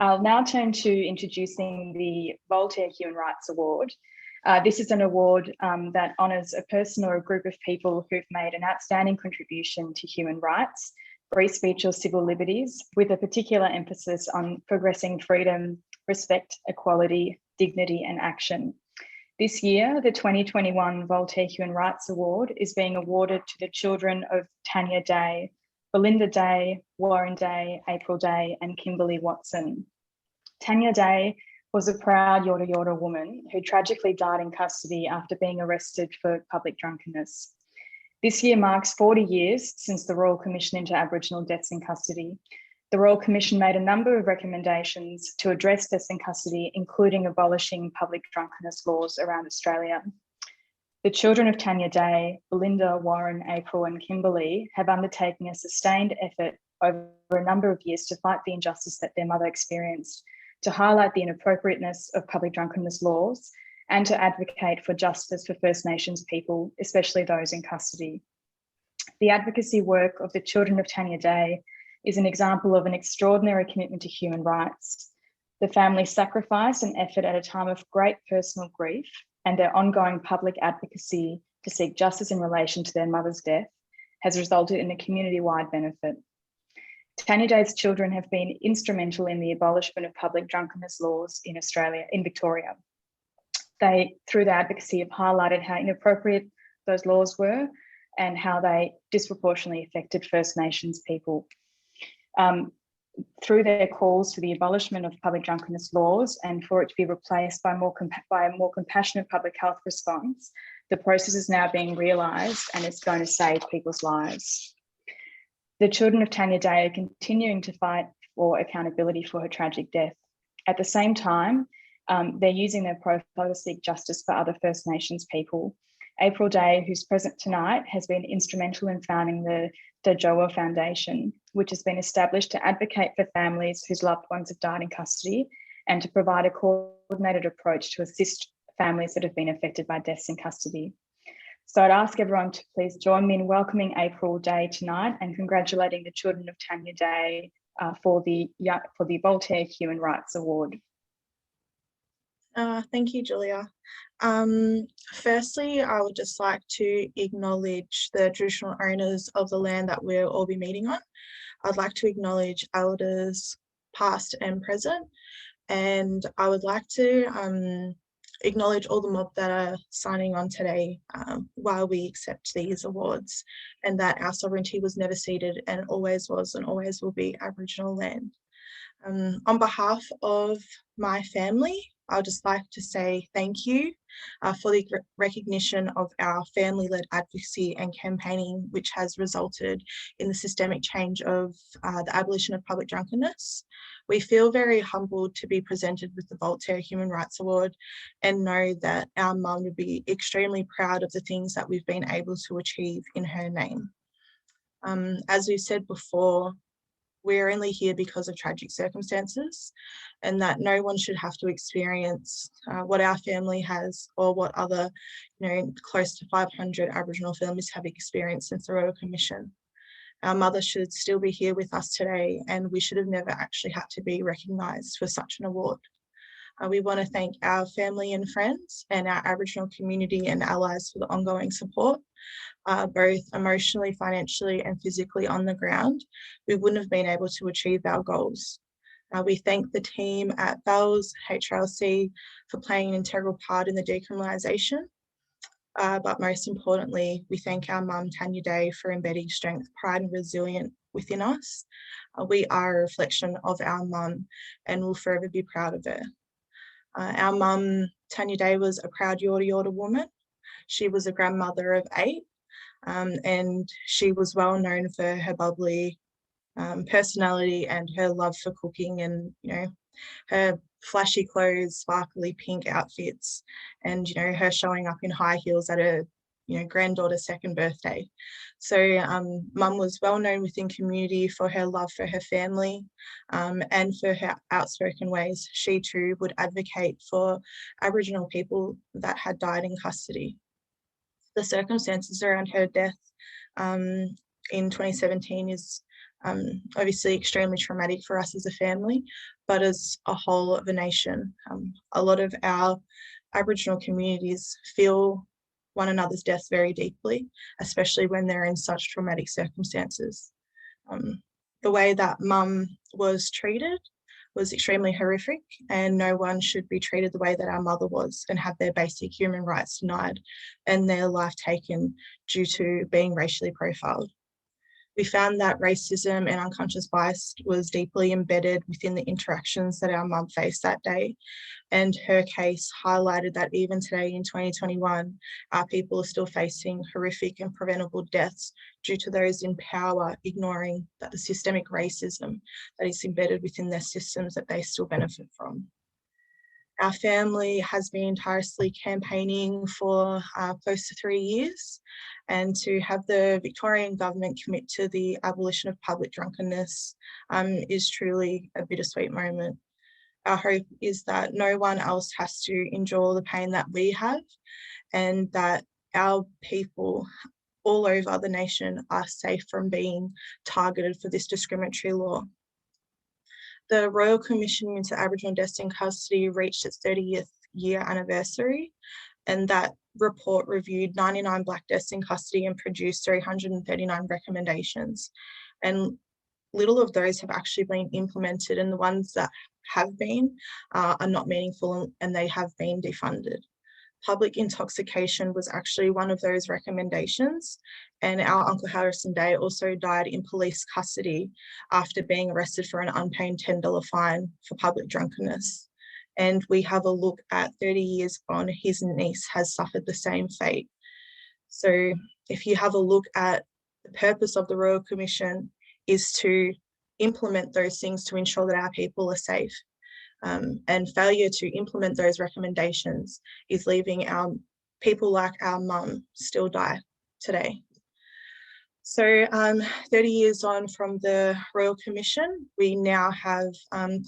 I'll now turn to introducing the Voltaire Human Rights Award. This is an award that honours a person or a group of people who've made an outstanding contribution to human rights, free speech or civil liberties, with a particular emphasis on progressing freedom, respect, equality, dignity and action. This year, the 2021 Voltaire Human Rights Award is being awarded to the children of Tanya Day, Belinda Day, Warren Day, Apryl Day and Kimberly Watson. Tanya Day was a proud Yorta Yorta woman who tragically died in custody after being arrested for public drunkenness. This year marks 40 years since the Royal Commission into Aboriginal Deaths in Custody. The Royal Commission made a number of recommendations to address deaths in custody, including abolishing public drunkenness laws around Australia. The children of Tanya Day, Belinda, Warren, Apryl and Kimberly have undertaken a sustained effort over a number of years to fight the injustice that their mother experienced, to highlight the inappropriateness of public drunkenness laws and to advocate for justice for First Nations people, especially those in custody. The advocacy work of the children of Tanya Day is an example of an extraordinary commitment to human rights. The family's sacrifice and effort at a time of great personal grief and their ongoing public advocacy to seek justice in relation to their mother's death has resulted in a community-wide benefit. Tanya Day's children have been instrumental in the abolishment of public drunkenness laws in Victoria. They, through their advocacy, have highlighted how inappropriate those laws were and how they disproportionately affected First Nations people. Through their calls for the abolishment of public drunkenness laws and for it to be replaced by a more compassionate public health response, the process is now being realised and it's going to save people's lives. The children of Tanya Day are continuing to fight for accountability for her tragic death. At the same time, they're using their profile to seek justice for other First Nations people. Apryl Day, who's present tonight, has been instrumental in founding the Dhadjowa Foundation, which has been established to advocate for families whose loved ones have died in custody and to provide a coordinated approach to assist families that have been affected by deaths in custody. So I'd ask everyone to please join me in welcoming Apryl Day tonight and congratulating the children of Tanya Day for the Voltaire Human Rights Award. Thank you, Julia. Firstly, I would just like to acknowledge the traditional owners of the land that we'll all be meeting on. I'd like to acknowledge elders past and present, and I would like to acknowledge all the mob that are signing on today while we accept these awards, and that our sovereignty was never ceded and always was and always will be Aboriginal land. On behalf of my family, I'd just like to say thank you for the recognition of our family-led advocacy and campaigning, which has resulted in the systemic change of the abolition of public drunkenness. We feel very humbled to be presented with the Voltaire Human Rights Award and know that our mum would be extremely proud of the things that we've been able to achieve in her name. As we've said before, we're only here because of tragic circumstances, and that no one should have to experience what our family has or what other, close to 500 Aboriginal families have experienced since the Royal Commission. Our mother should still be here with us today, and we should have never actually had to be recognised for such an award. We want to thank our family and friends and our Aboriginal community and allies for the ongoing support, both emotionally, financially and physically on the ground. We wouldn't have been able to achieve our goals. We thank the team at VALS, HRLC for playing an integral part in the decriminalisation. But most importantly, we thank our mum, Tanya Day, for embedding strength, pride and resilience within us. We are a reflection of our mum and will forever be proud of her. Our mum, Tanya Day, was a proud Yorta Yorta woman. She was a grandmother of 8, and she was well known for her bubbly personality and her love for cooking and, her flashy clothes, sparkly pink outfits, and, her showing up in high heels at her, granddaughter's 2nd birthday. So mum was well known within community for her love for her family and for her outspoken ways. She too would advocate for Aboriginal people that had died in custody. The circumstances around her death in 2017 is obviously extremely traumatic for us as a family, but as a whole of a nation. A lot of our Aboriginal communities feel one another's deaths very deeply, especially when they're in such traumatic circumstances. The way that Mum was treated was extremely horrific, and no one should be treated the way that our mother was and have their basic human rights denied and their life taken due to being racially profiled. We found that racism and unconscious bias was deeply embedded within the interactions that our mum faced that day, and her case highlighted that even today in 2021, our people are still facing horrific and preventable deaths due to those in power ignoring that the systemic racism that is embedded within their systems that they still benefit from. Our family has been tirelessly campaigning for close to 3 years, and to have the Victorian government commit to the abolition of public drunkenness is truly a bittersweet moment. Our hope is that no one else has to endure the pain that we have, and that our people all over the nation are safe from being targeted for this discriminatory law. The Royal Commission into Aboriginal Deaths in Custody reached its 30th year anniversary, and that report reviewed 99 Black deaths in custody and produced 339 recommendations. And little of those have actually been implemented, and the ones that have been are not meaningful, and they have been defunded. Public intoxication was actually one of those recommendations, and our Uncle Harrison Day also died in police custody after being arrested for an unpaid $10 fine for public drunkenness. And we have a look at 30 years on, his niece has suffered the same fate. So if you have a look at the purpose of the Royal Commission is to implement those things to ensure that our people are safe. And failure to implement those recommendations is leaving our people like our mum still die today. So 30 years on from the Royal Commission, we now have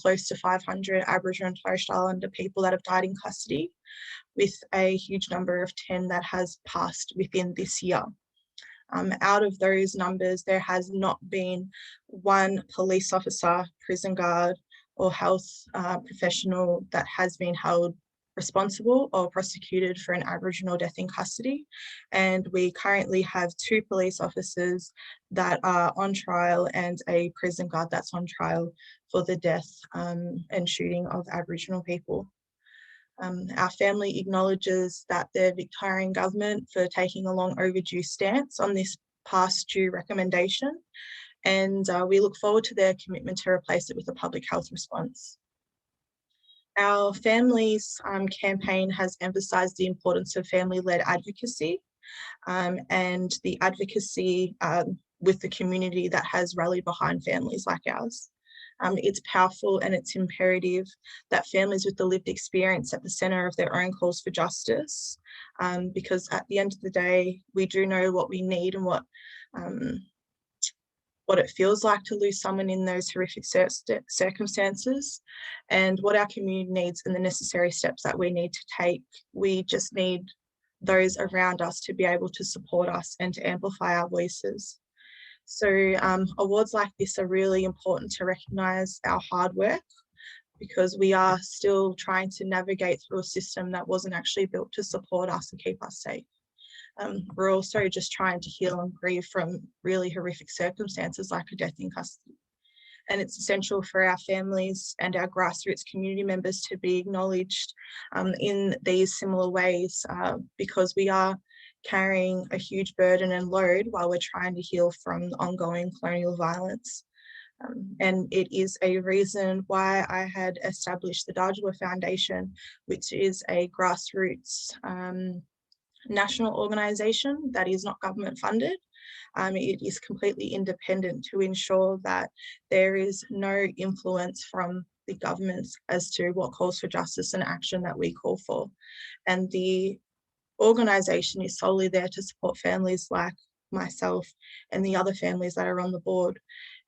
close to 500 Aboriginal and Torres Strait Islander people that have died in custody, with a huge number of 10 that has passed within this year. Out of those numbers, there has not been one police officer, prison guard, or health professional that has been held responsible or prosecuted for an Aboriginal death in custody. And we currently have 2 police officers that are on trial and a prison guard that's on trial for the death and shooting of Aboriginal people. Our family acknowledges that the Victorian government for taking a long overdue stance on this past due recommendation, and we look forward to their commitment to replace it with a public health response. Our families campaign has emphasised the importance of family-led advocacy and the advocacy with the community that has rallied behind families like ours. It's powerful and it's imperative that families with the lived experience at the centre of their own calls for justice, because at the end of the day, we do know what we need and what it feels like to lose someone in those horrific circumstances, and what our community needs and the necessary steps that we need to take. We just need those around us to be able to support us and to amplify our voices. So awards like this are really important to recognise our hard work, because we are still trying to navigate through a system that wasn't actually built to support us and keep us safe. We're also just trying to heal and grieve from really horrific circumstances like a death in custody. And it's essential for our families and our grassroots community members to be acknowledged in these similar ways, because we are carrying a huge burden and load while we're trying to heal from the ongoing colonial violence. And it is a reason why I had established the Dhadjowa Foundation, which is a grassroots national organisation that is not government funded. It is completely independent to ensure that there is no influence from the governments as to what calls for justice and action that we call for. And the organisation is solely there to support families like myself and the other families that are on the board,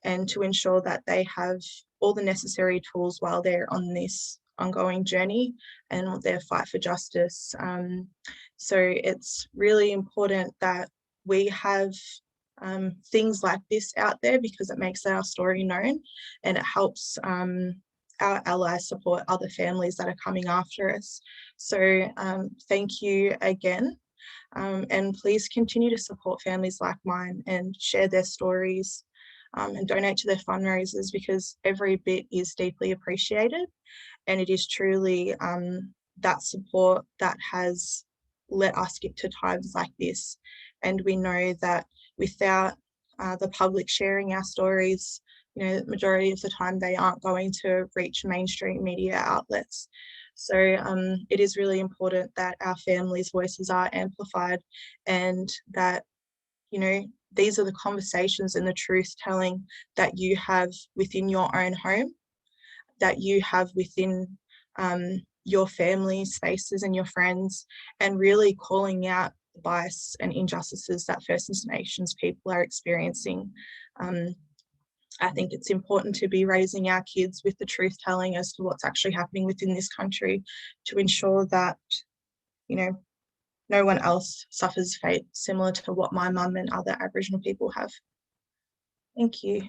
and to ensure that they have all the necessary tools while they're on this ongoing journey and their fight for justice. So it's really important that we have things like this out there, because it makes our story known and it helps our allies support other families that are coming after us. So thank you again. And please continue to support families like mine and share their stories and donate to their fundraisers, because every bit is deeply appreciated. And it is truly that support that has let us get to times like this. And we know that without the public sharing our stories, you know, the majority of the time they aren't going to reach mainstream media outlets. So it is really important that our families' voices are amplified, and that, you know, these are the conversations and the truth telling that you have within your own home, that you have within your family spaces and your friends, and really calling out the bias and injustices that First Nations people are experiencing. I think it's important to be raising our kids with the truth telling as to what's actually happening within this country, to ensure that, you know, no one else suffers fate similar to what my mum and other Aboriginal people have. Thank you.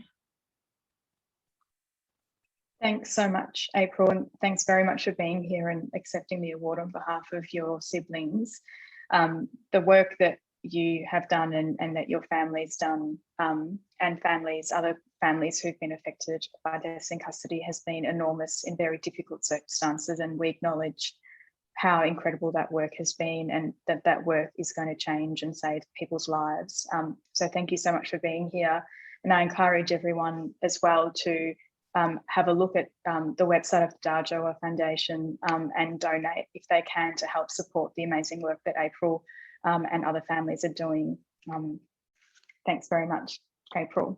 Thanks so much, Apryl, and thanks very much for being here and accepting the award on behalf of your siblings. The work that you have done and that your family's done, and other families who've been affected by deaths in custody, has been enormous in very difficult circumstances, and we acknowledge how incredible that work has been, and that work is going to change and save people's lives. So thank you so much for being here. And I encourage everyone as well to have a look at the website of the Dhadjowa Foundation and donate if they can, to help support the amazing work that Apryl and other families are doing. Thanks very much, Apryl.